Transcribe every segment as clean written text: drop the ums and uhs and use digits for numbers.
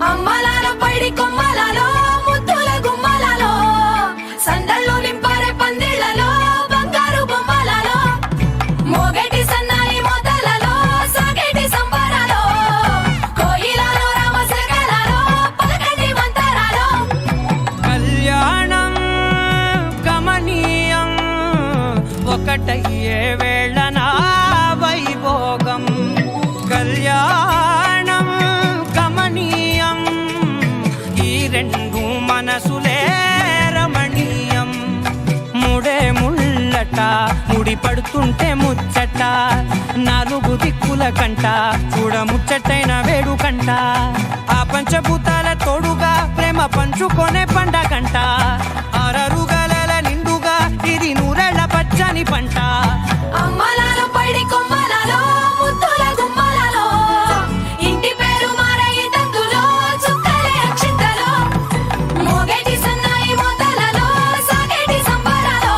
అమ్మలాలో పైడి కొమ్మలలో ముద్దుల గుమ్మలలో సందళ్ళు నింపారే పందిళ్లలో బంగారు బొమ్మలలో మోగేటి సన్నాయి మోతలలో సాగేటి సంబరాలో కోయిలలో రామశకలలో పలకటి మంతరాలో కళ్యాణం గమనీయం ఒకటయ్యే వేళ నా వైభోగం కళ్యాణం గమనీయం ఈ రెండు మనసులే రమణీయం ముడే ముళ్ళట ముడి పడుతుంటే ముచ్చట నాలుగు దిక్కుల కంట చూడ ముచ్చటైన వేడుకంట ఆ పంచభూతాల తోడుగా ప్రేమ పంచుకొనే పండగంట ఆరరుగల నిండుగా ఇది నూరెళ్ళ పచ్చని పంట అమ్మలాలో పైడి కొమ్మలలో ముద్దుల గుమ్మలలో ఇంటి పేరు మారయి తందులో చుక్కలే అక్షింతలో మోగేటి సన్నాయి మోతలలో సాగేటి సంబరాలో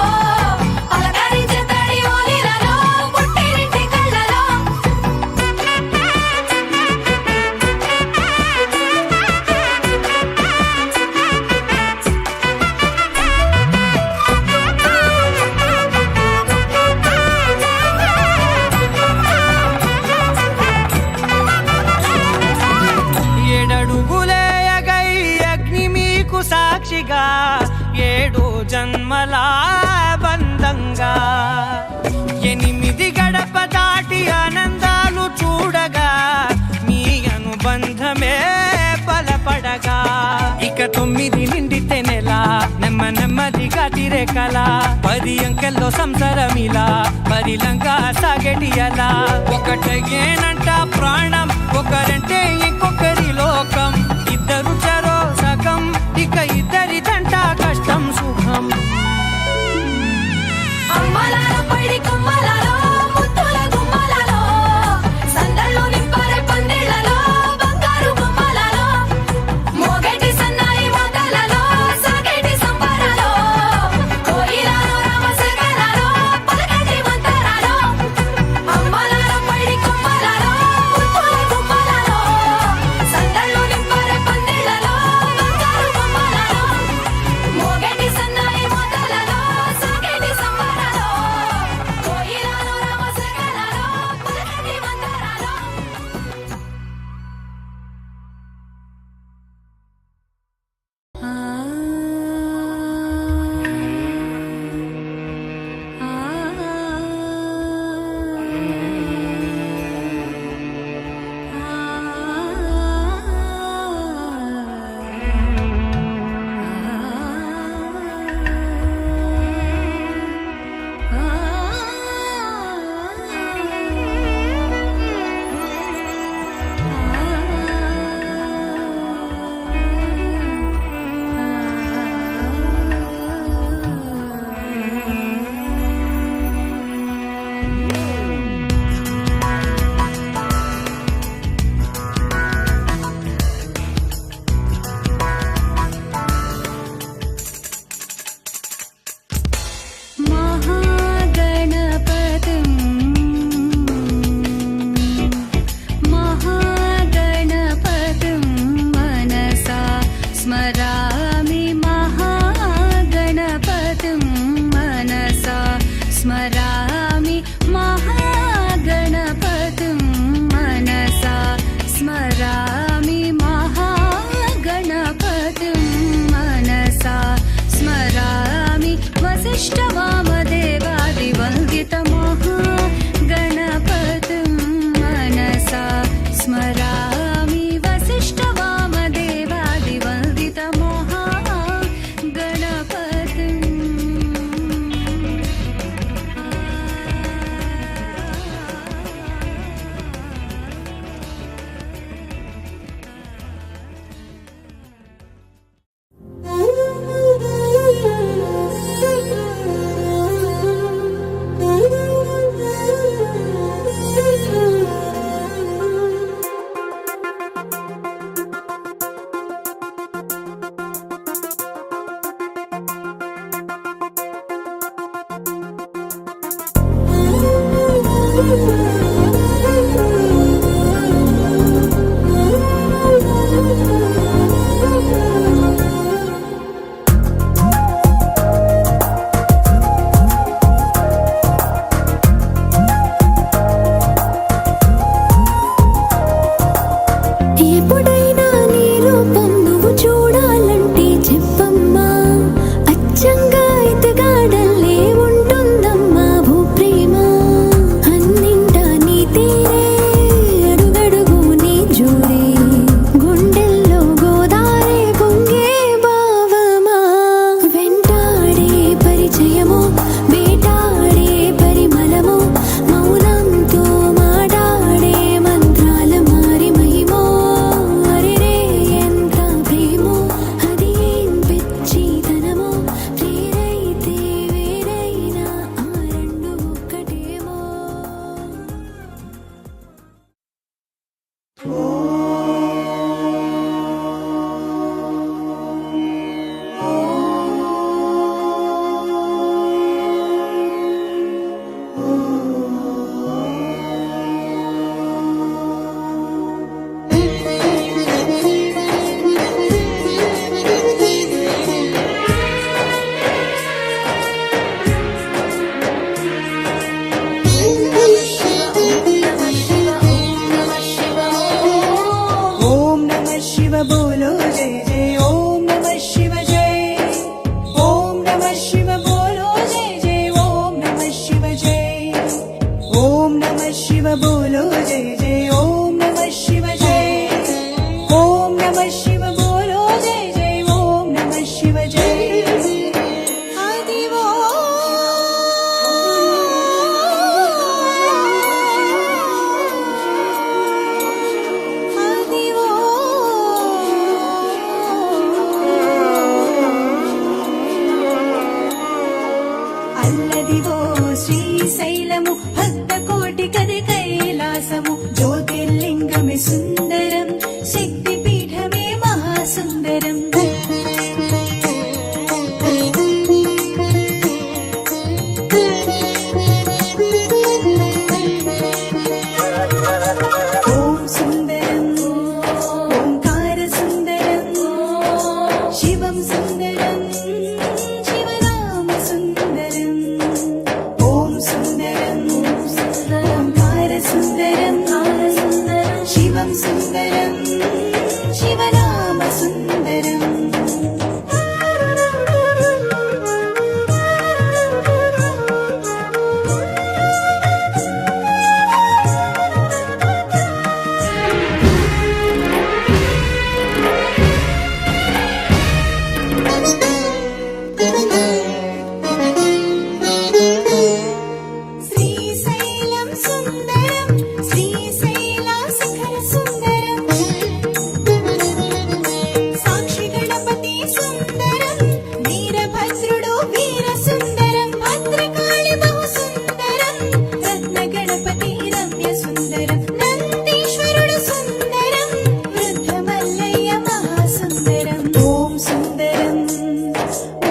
పలకరించే తడి ఓలిలలో పుట్టినింటి కళ్ళలో ఏడడుగులే ఎగై అగ్ని మీకు సాక్షిగా ఏడు జన్మల బంధంగా ఎనిమిది గడప దాటి ఆనందాలు చూడగా మీ అనుబంధమే బలపడగా ఇక 9 నిండితే నెల నెమ్మదిగా తిరేకల 10 అంకెల్లో సంసారమిలా పరిలంగా సాగటి అలా ఒకటేనంట ప్రాణం ఒకరంటే ఇంకొకరి లోకం ఇద్దరు చరో సగం ఇక ఇద్దరిదంట కష్టం సుఖం అమ్మలాలో పైడి కొమ్మలలో ముద్దుల గుమ్మలలో సందళ్ళు నింపారే పందిళ్లలో బంగారు బొమ్మలలో మోగేటి సన్నాయి మోతలలో సాగేటి సంబరాలో కోయిలలో రామశకలలో పలకటి మంతరాలో అమ్మలాలో పైడి కొమ్మలలో ముద్దుల గుమ్మలలో बोलो जय जय ओम नमः शिव जय ओम नमः शिव बोलो जय जय ओम नमः शिव जय ओम नमः शिव बोलो जय जय ओम नमः शिव जय ओम नमः शिव बोलो जय जय ओम नमः शिव जय आदि అల్లదివో శ్రీశైలము భక్త కోటి కది కైలాసము జ్యోతిర్లింగమే సుందరం శక్తి పీఠమే మహాసుందరం ఓం సుందరం ఓంకార సుందరం శివం సుందరం శివనామ సుందరం ఓం సుందరం ఓంకార సుందరం శివం సుందరం శివనామ సుందరం శ్రీశైలం సుందరం శ్రీశైల శిఖర సుందరం సాక్షి గణపతి సుందరం వీరభద్రుడు వీర సుందరం భద్రకాళి బహు సుందరం రత్న గణపతి రమ్య సుందరం నందీశ్వరుడు సుందరం వృద్ధ మల్లయ్య మహాసుందరం ఓం సుందరం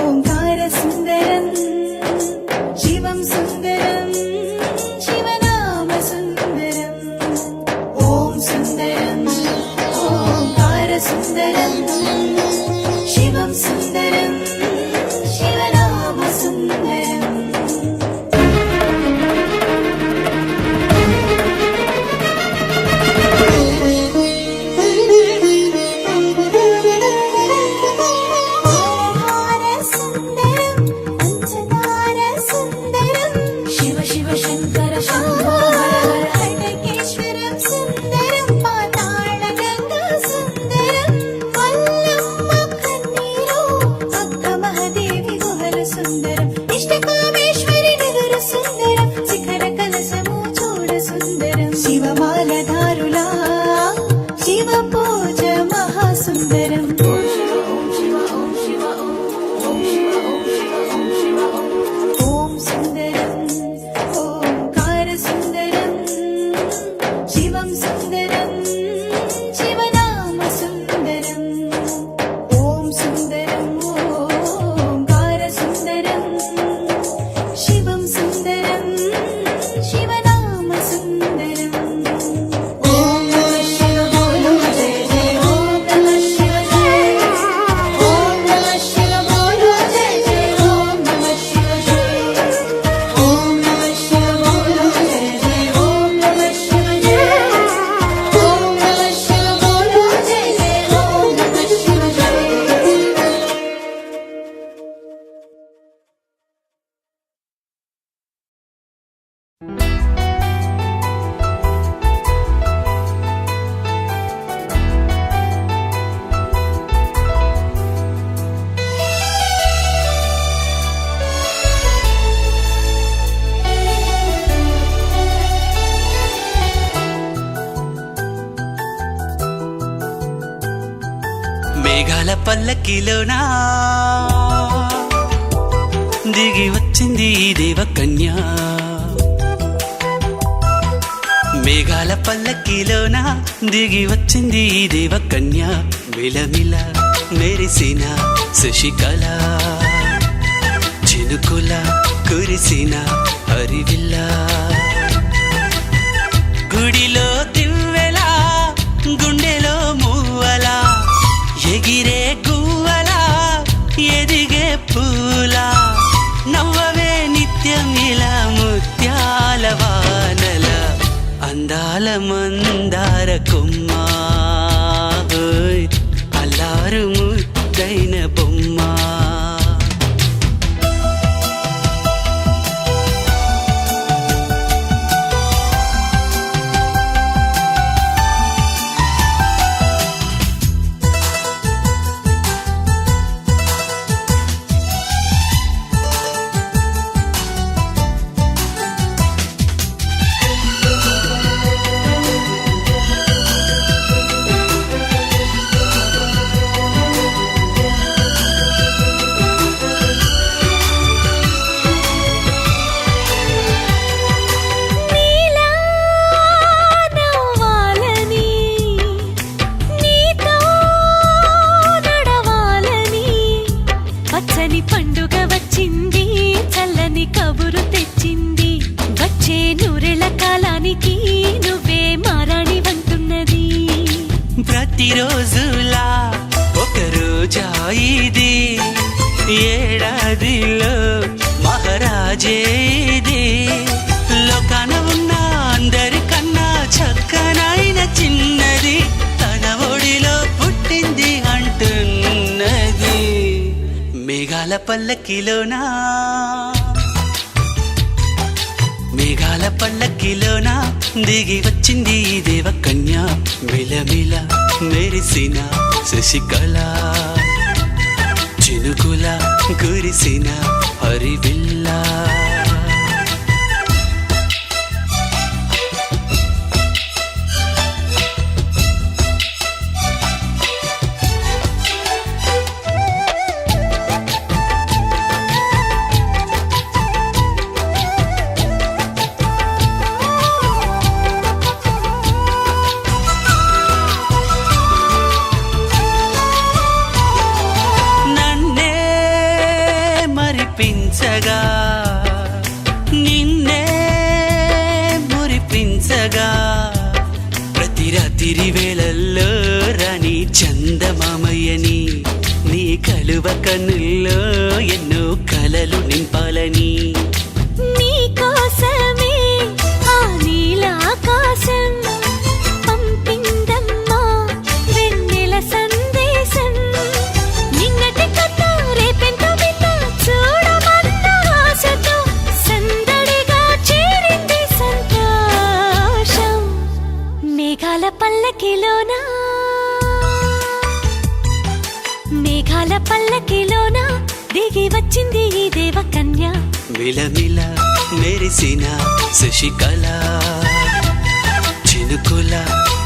ఓంకార సుందరం శివం సుందరం శివనామ సుందరం ఓం సుందరం ఓంకార సుందరం శివం సుందరం శివనామ సుందరం ఓంకార సుందరం పంచదార సుందరం శివ శివ శంకర శంభో హర హర హటకేశ్వరం సుందరం పాతాళ గంగా సుందరం మల్లమ్మ కన్నీరు అక్క మహాదేవి గుహలు సుందరం ఇష్టకామేశ్వరి నిదురు సుందరం శిఖర కలశము చూడ సుందరం శివమాలధారులా శివ పూజ మహాసుందరం ఓం సుందరం ఓంకార సుందరం శివం సుందరం శివనామ సుందరం ఓం సుందరం ఓంకార సుందరం శివం సుందరం శివనామ సుందరం ఓం నమః శివ బోలో జయ జయ ఓం నమః శివ జయ ఓం నమః శివ బోలో జయ జయ ఓం నమః శివ జయ ఓం నమః శివ బోలో జయ జయ ఓం నమః శివ జయ ఓం నమః శివ బోలో జయ జయ ఓం నమః శివ జయ మేఘాల పల్లకిలోనా దిగి వచ్చింది ఈ దేవకన్య మేఘాల పల్లకిలోనా దిగి వచ్చింది ఈ దేవకన్య మిలమిల మెరిసిన శశికళ చినుకుల కురిసిన హరివిల్ల గుడిలో దివ్వెలా గుండెలో మూవలా ఎగిరే గువ్వలా ఎదిగే పూలా నవ్వవే నిత్యం ఇలా ముత్యాల వానల అందాల మందార కొమ్మ ఏడాదిలో మహారాజే ఇది లోకాన ఉన్న అందరికన్నా చక్కనైన చిన్నది తన ఒడిలో పుట్టింది అంటున్నది మేఘాల పల్లకిలోనా మేఘాల పల్లకిలోన దిగి వచ్చింది ఈ దేవకన్య మిలమిల మెరిసిన శశికళ చినుకుల కురిసిన హరివిల్లా మరిపించగా నిన్నే మురిపించగా ప్రతి రాత్రి వేళల్లో రాణి చందమామయ్యని నీ కలువ కన్నుల్లో ఎన్నో కలలు నింపాలని నీకోసమే ఆ నీలాకాశం పంపిందమ్మా వెన్నెల సందేశం నిన్నటి కథ రేపెంతో బిడ్డ చూడమన్న ఆశతో సందడిగా చేరింది సంతోషం మేఘాల పల్లకిలోనా మేఘాల పల్లకిలోన దిగి వచ్చింది ఈ దేవకన్య మిలమిల మెరిసిన శశికళ చినుకుల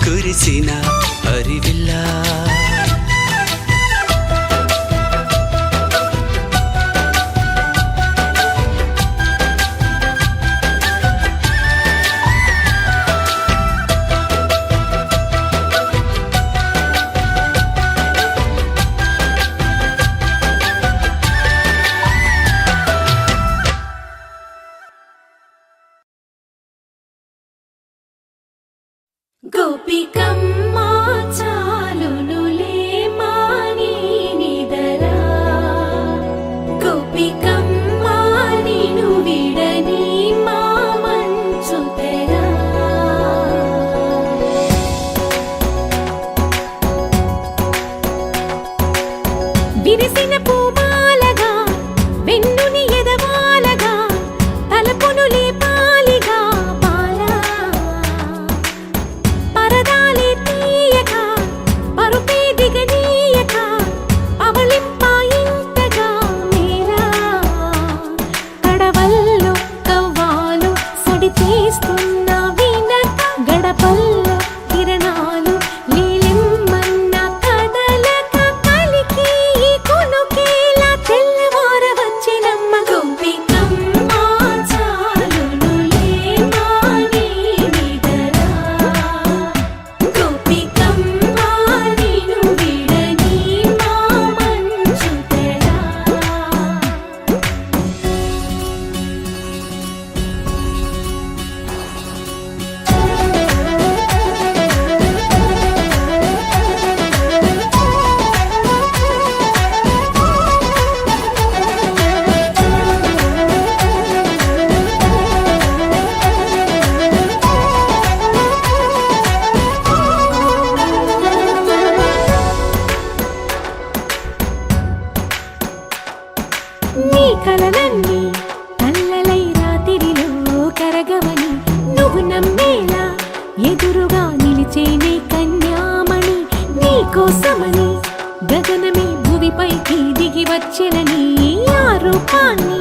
కురిసిన హరివిల్లా గోపికమ్మా చాలునులే మాని నిదరా గోపికమ్మా నిను విడని మా మంచు తెరా విరిసిన పూమాలగా వెన్నుని ఎదవాలగా తలపును లేపాలిగా బాలా పరదాలే తీయక పరుపే దిగనీయక అవలింపాయింతగా మేరా కడవల్లో కవ్వాలు సడి తీస్తున్న వినక గడపల్లో కిరణాలు నీలిమ్మన్న కదలక కలికి కొనుకేలా తెల్లవార వచ్చినమ్మ గోపికమ్మా చాలునులే మాని నిదరా గోపికమ్మా నిను విడని మా మంచు తెరా నీ కలలన్నీ కల్లలై రాత్రిలో కరగవని నువ్వు నమ్మేలా ఎదురుగా నిలిచేనే కన్యామణి నీ కోసమని గగనమే భువిపైకి దిగి వచ్చెనని ఆ రూపాన్ని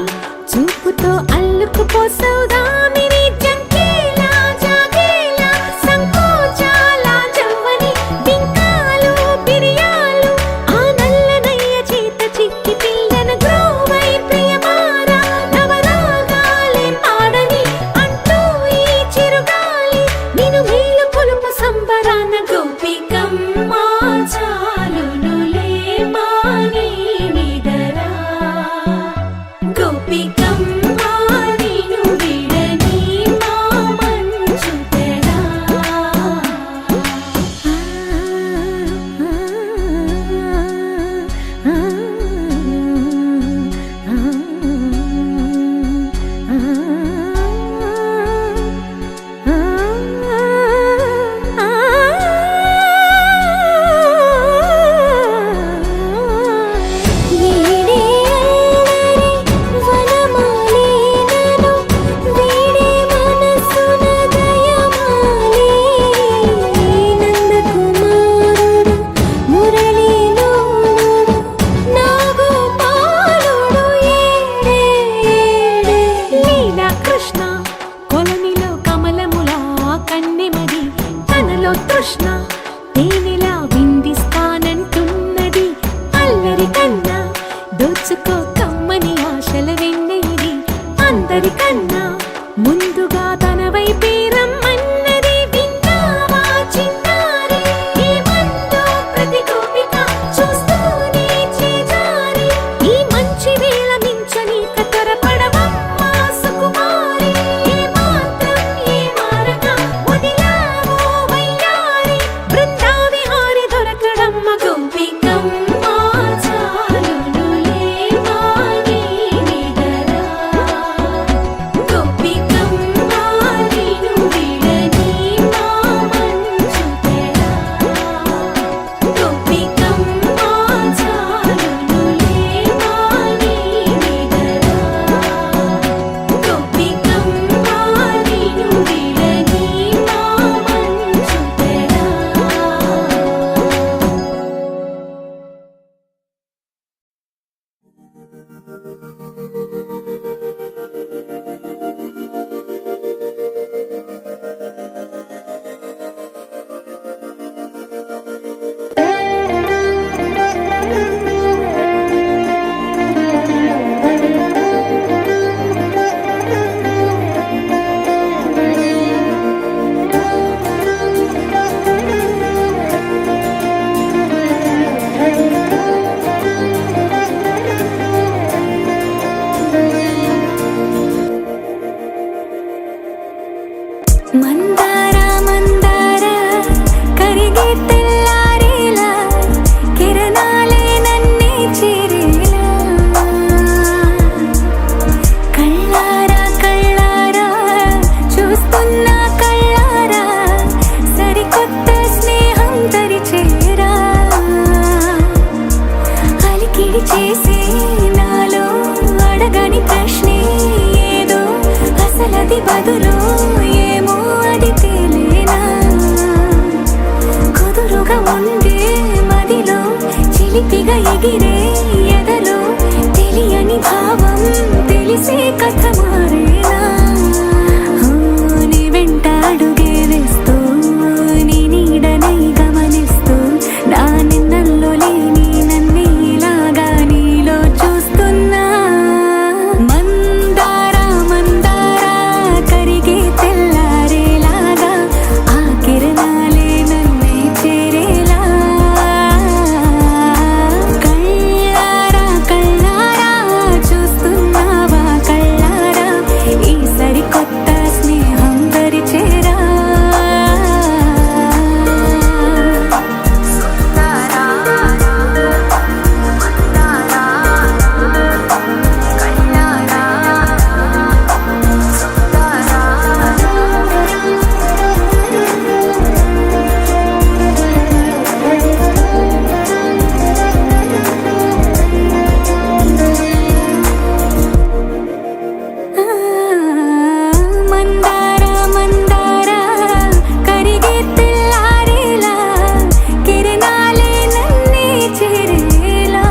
చూపుతో అల్లుకుపోసౌదామిని జంకేలా జాగేలా సంకోచాల జవ్వని బింకాలు బిరియాలు ఆ నల్లనయ్య చేత చిక్కి పిల్లన గ్రోవై ప్రియమారా నవరాగాలే పాడని అంటూ ఈ చిరుగాలి నిన్ను మేలు కొలుపు సంబరాన గోపికమ్మా చాలునులే మాని నిదరా గోపికమ్మా నిను విడ తెలుసుకో కమ్మని ఆశల వెన్నెయిది అందరికన్నా ముందుగా తన వైపే రమ్మన్నది విన్నావా చిన్నారి ఈ మందో ప్రతి గోపిక చూస్తూనే చేజారి ఈ మంచి వేళ మించని కతరపడవమ్మా సుకుమారి ఏ మాత్రం ఏ మారక వదిలావో వయ్యారి బృందావిహారి దొరకడమ్మ గోపికమ్మ చాలునులే మాని నిదరా గోపికమ్మ నిను విడని మా మంచు తెరా గోపికమ్మ చాలునులే మాని నిదరా గోపికమ్మ నిను విడని మా మంచు తెరా మందార మందార కరిగే తెల్లారేలా కిరణాలే నన్నే చేరేలా కళ్ళారా కళ్ళారా చూస్తున్నా కళ్ళారా సరికొత్త స్నేహం తరిచేరా అలికిడి చేసే నాలో అడగని ప్రశ్నే ఏదో అసలది బదులు ఏమో అది తేలేనా కుదురుగా ఉండే మదిలో చిలిపిగా ఎగిరే ఎదలో తెలియని భావం తెలిసే కథ మారేనా నీ వెంట అడుగే వేస్తూ నీ నీడనై గమనిస్తూ నా నిన్నల్లో లేని నన్నే ఇలాగా నీలో చూస్తున్నా మందార మందార కరిగే తెల్లారేలాగా ఆ కిరణాలే నన్నే చేరేలా కళ్ళారా కళ్ళారా చూస్తున్నావా కళ్ళారా ఈ సరికొత్త స్నేహం పరిచేరా మందార మందార కరిగే తెల్లారేలా కిరణాలే నన్నే చేరేలా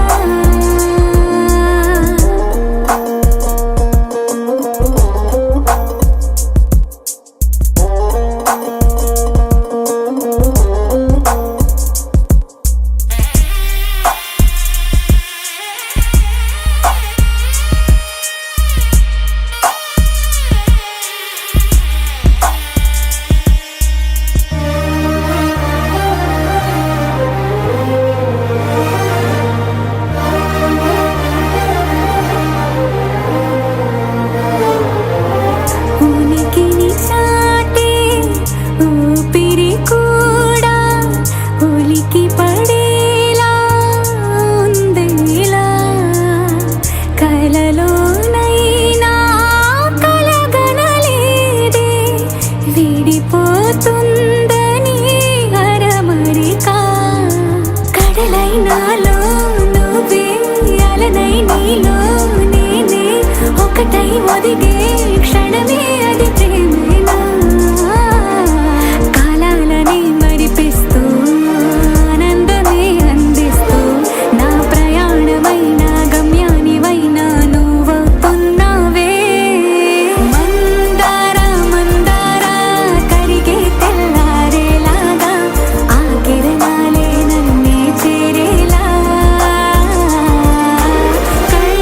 ఉనికిని చాటే ఊపిరి కూడా ఉలికి పడేలా ఉందేలా కలలోనైనా కలగనలేదే విడిపోతుందని అరమరికా కడలైనాలో నువ్వే అలనై నీలో నేనే ఒకటై ఒదిగే క్షణమే అది ప్రేమేనా కాలాలని మరిపిస్తూ ఆనందమే అందిస్తూ నా ప్రయాణమైన గమ్యానివైనా నువ్వవుతున్నావే మందార మందార కరిగే తెల్లారేలాగా ఆ కిరణాలే నన్నే చేరేలా కళ్ళారా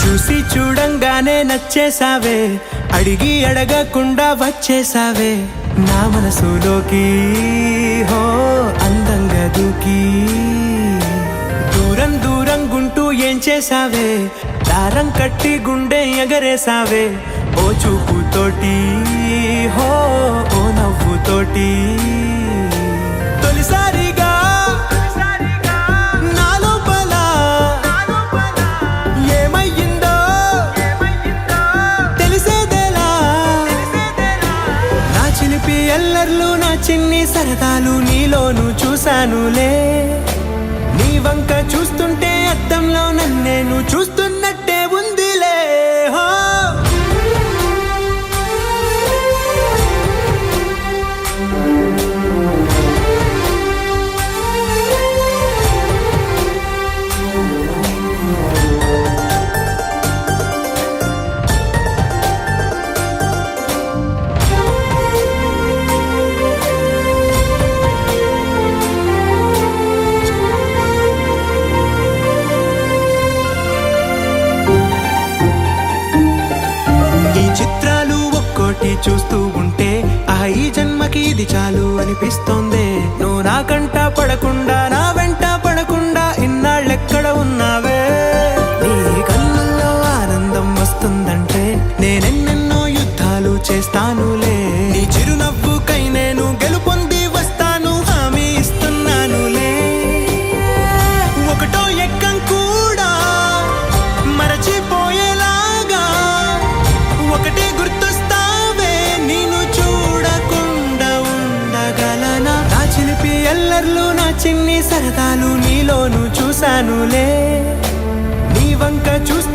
చూసి చూడంగానే నచ్చేసావే, అడిగి అడగకుండా వచ్చేసావే నా మనసులోకి, హో అందంగా దూకి. దూరం దూరం గుంటూ ఏం చేసావే, దారం కట్టి గుండె ఎగరేసావే ఓ చూపుతోటి, హో ఓ నవ్వుతోటి. తొలిసారిగా నా లోపల ఏమయ్యిందో తెలిసేదేలా. నా చిలిపి ఎల్లర్లు నా చిన్ని సరదాలు నీలోను చూశానులే. నీ వంక చూస్తుంటే అద్దంలో నన్నేను చూస్తున్నట్టే ఉందిలే. హో చిత్రాలు ఒక్కోటి చూస్తూ ఉంటే ఈ జన్మకి ఇది చాలు అనిపిస్తోంది. నువ్వు నా కంట పడకుండా నా వెంట పడకుండా ఇన్నాళ్ళెక్కడ ఉన్నావే. నీ కళ్ళల్లో ఆనందం వస్తుందంటే నేనెన్నెన్నో యుద్ధాలు చేస్తానులే. నీ చిరునవ్వుకై నేను గెలుపొంది వస్తాను హామీ ఇస్తున్నానులే. ఒకటో ఎక్కం కూడా మరచిపోయేలాగా ఒకటే గుర్తొస్తావే, నేను చూడకుండా ఉండగలనా. నా చిలిపి ఎల్లర్లు నా చిన్ని సరదాలు నీలోను చూశానులే. నీ వంక చూస్తూ